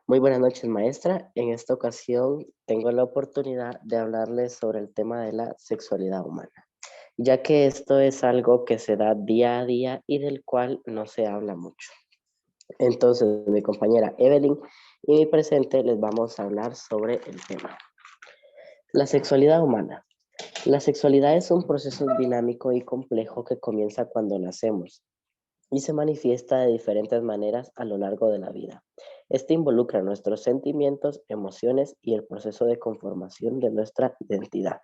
Muy buenas noches, maestra. En esta ocasión tengo la oportunidad de hablarles sobre el tema de la sexualidad humana, ya que esto es algo que se da día a día y del cual no se habla mucho. Entonces, mi compañera Evelyn y mi presente les vamos a hablar sobre el tema. La sexualidad humana. La sexualidad es un proceso dinámico y complejo que comienza cuando nacemos y se manifiesta de diferentes maneras a lo largo de la vida. Este involucra nuestros sentimientos, emociones y el proceso de conformación de nuestra identidad.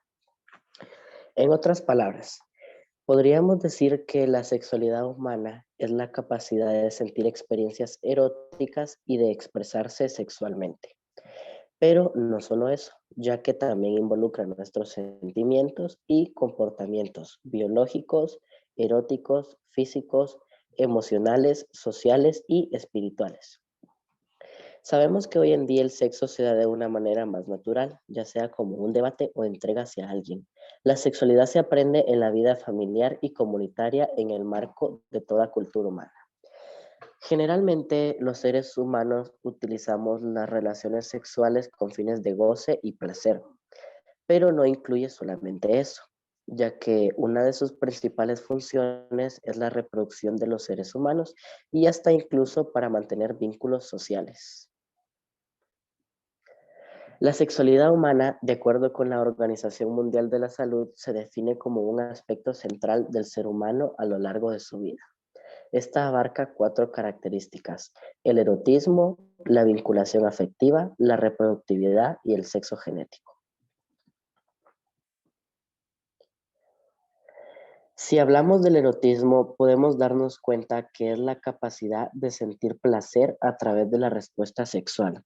En otras palabras, podríamos decir que la sexualidad humana es la capacidad de sentir experiencias eróticas y de expresarse sexualmente. Pero no solo eso, ya que también involucra nuestros sentimientos y comportamientos biológicos, eróticos, físicos, emocionales, sociales y espirituales. Sabemos que hoy en día el sexo se da de una manera más natural, ya sea como un debate o entrega hacia alguien. La sexualidad se aprende en la vida familiar y comunitaria en el marco de toda cultura humana. Generalmente, los seres humanos utilizamos las relaciones sexuales con fines de goce y placer, pero no incluye solamente eso, ya que una de sus principales funciones es la reproducción de los seres humanos y hasta incluso para mantener vínculos sociales. La sexualidad humana, de acuerdo con la Organización Mundial de la Salud, se define como un aspecto central del ser humano a lo largo de su vida. Esta abarca cuatro características: el erotismo, la vinculación afectiva, la reproductividad y el sexo genético. Si hablamos del erotismo, podemos darnos cuenta que es la capacidad de sentir placer a través de la respuesta sexual.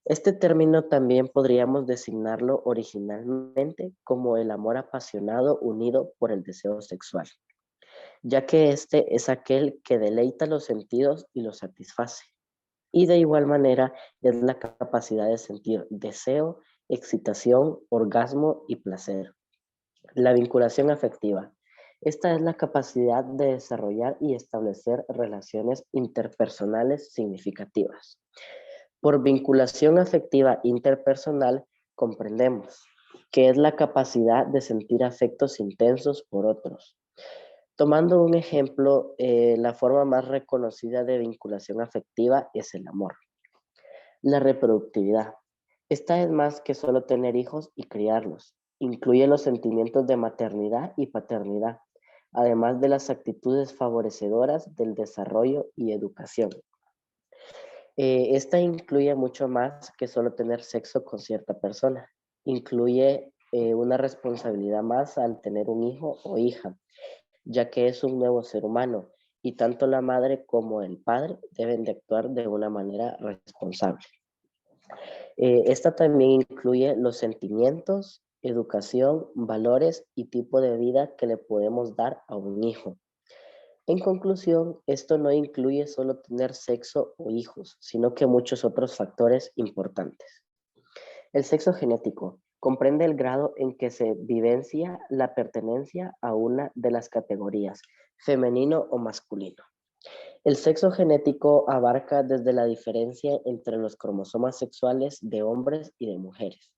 Este término también podríamos designarlo originalmente como el amor apasionado unido por el deseo sexual, ya que este es aquel que deleita los sentidos y los satisface. Y de igual manera es la capacidad de sentir deseo, excitación, orgasmo y placer. La vinculación afectiva. Esta es la capacidad de desarrollar y establecer relaciones interpersonales significativas. Por vinculación afectiva interpersonal comprendemos que es la capacidad de sentir afectos intensos por otros. Tomando un ejemplo, la forma más reconocida de vinculación afectiva es el amor. La reproductividad. Esta es más que solo tener hijos y criarlos. Incluye los sentimientos de maternidad y paternidad, además de las actitudes favorecedoras del desarrollo y educación. Esta incluye mucho más que solo tener sexo con cierta persona. Incluye una responsabilidad más al tener un hijo o hija, ya que es un nuevo ser humano y tanto la madre como el padre deben de actuar de una manera responsable. Esta también incluye los sentimientos, educación, valores y tipo de vida que le podemos dar a un hijo. En conclusión, esto no incluye solo tener sexo o hijos, sino que muchos otros factores importantes. El sexo genético comprende el grado en que se vivencia la pertenencia a una de las categorías, femenino o masculino. El sexo genético abarca desde la diferencia entre los cromosomas sexuales de hombres y de mujeres.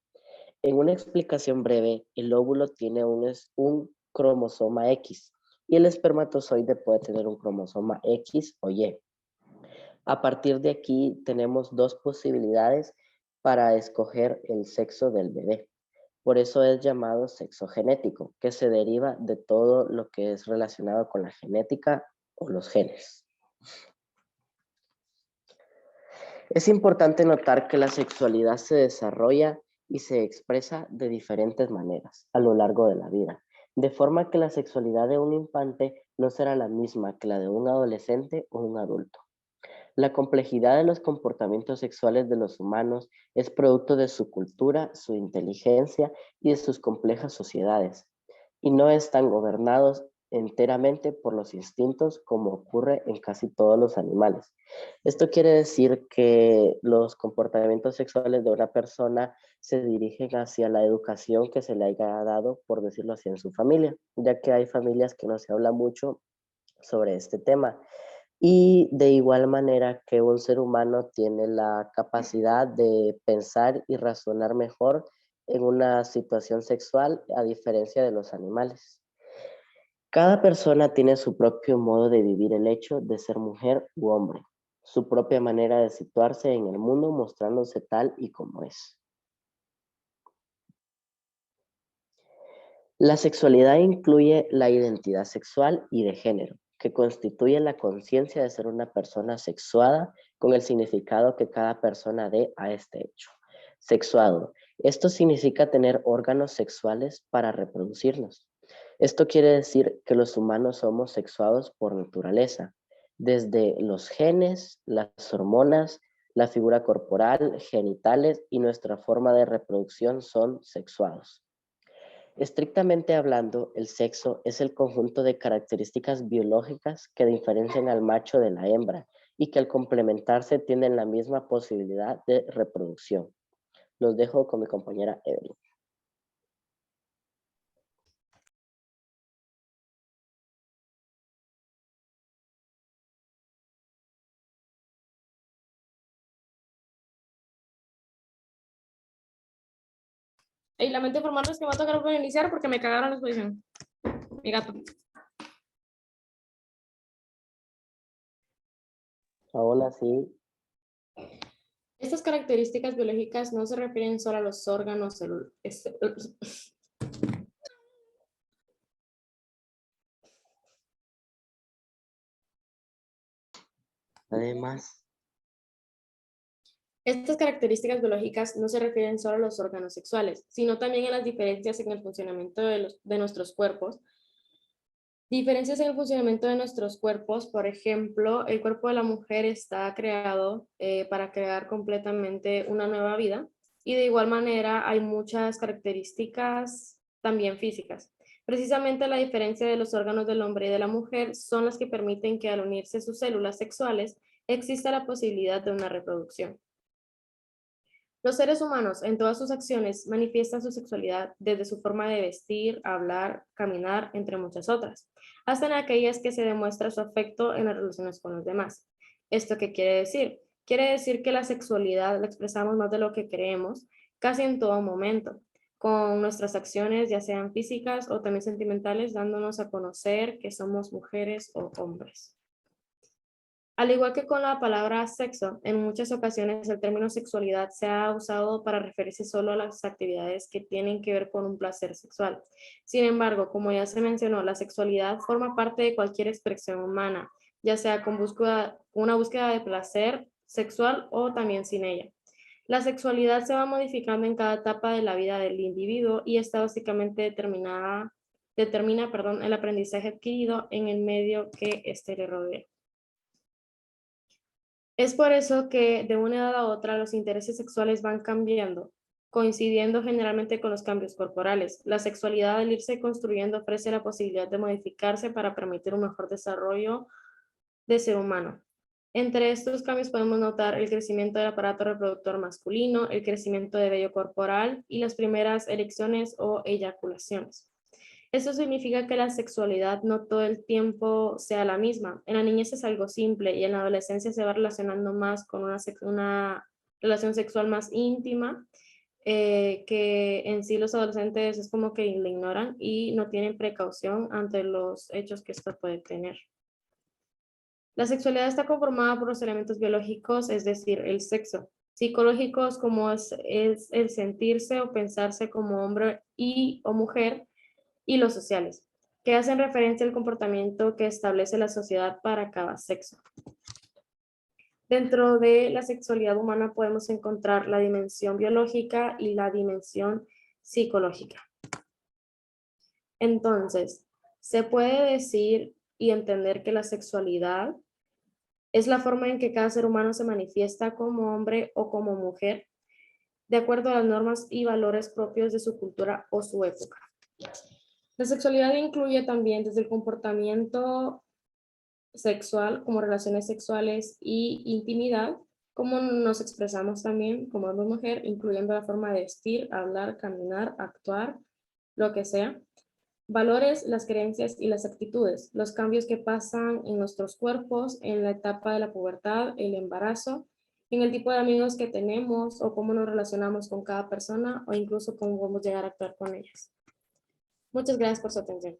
En una explicación breve, el óvulo tiene un cromosoma X y el espermatozoide puede tener un cromosoma X o Y. A partir de aquí tenemos dos posibilidades para escoger el sexo del bebé. Por eso es llamado sexo genético, que se deriva de todo lo que es relacionado con la genética o los genes. Es importante notar que la sexualidad se desarrolla y se expresa de diferentes maneras a lo largo de la vida, de forma que la sexualidad de un infante no será la misma que la de un adolescente o un adulto. La complejidad de los comportamientos sexuales de los humanos es producto de su cultura, su inteligencia y de sus complejas sociedades, y no están gobernados enteramente por los instintos como ocurre en casi todos los animales. Esto quiere decir que los comportamientos sexuales de una persona se dirigen hacia la educación que se le haya dado, por decirlo así, en su familia, ya que hay familias que no se habla mucho sobre este tema Y de igual manera que un ser humano tiene la capacidad de pensar y razonar mejor en una situación sexual a diferencia de los animales. Cada persona tiene su propio modo de vivir el hecho de ser mujer u hombre, su propia manera de situarse en el mundo mostrándose tal y como es. La sexualidad incluye la identidad sexual y de género, que constituye la conciencia de ser una persona sexuada con el significado que cada persona dé a este hecho. Sexuado. Esto significa tener órganos sexuales para reproducirnos. Esto quiere decir que los humanos somos sexuados por naturaleza, desde los genes, las hormonas, la figura corporal, genitales y nuestra forma de reproducción son sexuados. Estrictamente hablando, el sexo es el conjunto de características biológicas que diferencian al macho de la hembra y que al complementarse tienen la misma posibilidad de reproducción. Los dejo con mi compañera Evelyn. Y lamento informarles que me va a tocar iniciar porque me cagaron la exposición. Mi gato. Aún así, Estas características biológicas no se refieren solo a los órganos además, Estas características biológicas no se refieren solo a los órganos sexuales, sino también a las diferencias en el funcionamiento de nuestros cuerpos. Diferencias en el funcionamiento de nuestros cuerpos, por ejemplo, el cuerpo de la mujer está creado para crear completamente una nueva vida y de igual manera hay muchas características también físicas. Precisamente la diferencia de los órganos del hombre y de la mujer son las que permiten que al unirse sus células sexuales exista la posibilidad de una reproducción. Los seres humanos en todas sus acciones manifiestan su sexualidad desde su forma de vestir, hablar, caminar, entre muchas otras, hasta en aquellas que se demuestra su afecto en las relaciones con los demás. ¿Esto qué quiere decir? Quiere decir que la sexualidad la expresamos más de lo que creemos, casi en todo momento, con nuestras acciones, ya sean físicas o también sentimentales, dándonos a conocer que somos mujeres o hombres. Al igual que con la palabra sexo, en muchas ocasiones el término sexualidad se ha usado para referirse solo a las actividades que tienen que ver con un placer sexual. Sin embargo, como ya se mencionó, la sexualidad forma parte de cualquier expresión humana, ya sea con una búsqueda de placer sexual o también sin ella. La sexualidad se va modificando en cada etapa de la vida del individuo y está básicamente determina el aprendizaje adquirido en el medio que éste le rodea. Es por eso que de una edad a otra los intereses sexuales van cambiando, coincidiendo generalmente con los cambios corporales. La sexualidad al irse construyendo ofrece la posibilidad de modificarse para permitir un mejor desarrollo de ser humano. Entre estos cambios podemos notar el crecimiento del aparato reproductor masculino, el crecimiento de vello corporal y las primeras erecciones o eyaculaciones. Eso significa que la sexualidad no todo el tiempo sea la misma. En la niñez es algo simple y en la adolescencia se va relacionando más con una relación sexual más íntima, que en sí los adolescentes es como que le ignoran y no tienen precaución ante los hechos que esto puede tener. La sexualidad está conformada por los elementos biológicos, es decir, el sexo, psicológicos como es el sentirse o pensarse como hombre y o mujer, y los sociales, que hacen referencia al comportamiento que establece la sociedad para cada sexo. Dentro de la sexualidad humana podemos encontrar la dimensión biológica y la dimensión psicológica. Entonces, se puede decir y entender que la sexualidad es la forma en que cada ser humano se manifiesta como hombre o como mujer, de acuerdo a las normas y valores propios de su cultura o su época. La sexualidad incluye también desde el comportamiento sexual, como relaciones sexuales y intimidad, como nos expresamos también como hombre o mujer, incluyendo la forma de vestir, hablar, caminar, actuar, lo que sea. valores, las creencias y las actitudes, los cambios que pasan en nuestros cuerpos en la etapa de la pubertad, el embarazo, en el tipo de amigos que tenemos o cómo nos relacionamos con cada persona o incluso cómo podemos llegar a actuar con ellas. Muchas gracias por su atención.